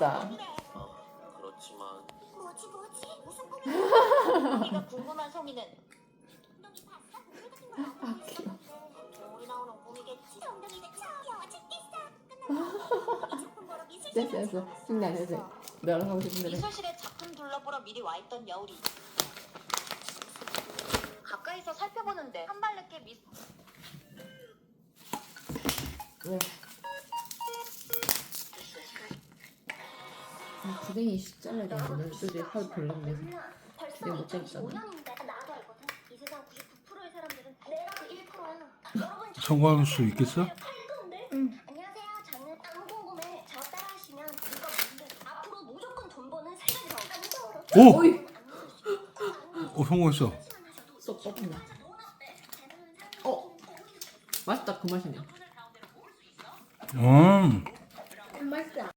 예쁘다. 그렇지만 뭐지 무슨 꿈이야? 여기가 궁금한 소미는 엉덩이 봤어? 물 같은 거 우리 나오는 꿈이겠지. 엉덩이가 차가워 죽겠어. 끝났어. 이 작품 보러 미술 됐어. 신나 됐어. 너랑 하고 싶은 대로 해. 미술실에 작품 둘러보러 미리 와 있던 여울이 가까이서 살펴보는데 한 발 늦게 왜? 구덩이 잘라야 되는데 저기 하루 별났네. 벌써 내가 못 잡잖아. 2025년인데 나도 알거든. 이 세상 99%의 사람들은 내가 그 1%야. 여러분 성공할 수 있겠어? 안녕하세요. 저는 안 궁금해. 저 따라하시면 이거 뭔데? 앞으로 무조건 돈 버는 세상이 나온다. 오! 성공했어. 쏙 뻗었네. 맛있다 그 맛이네. 음.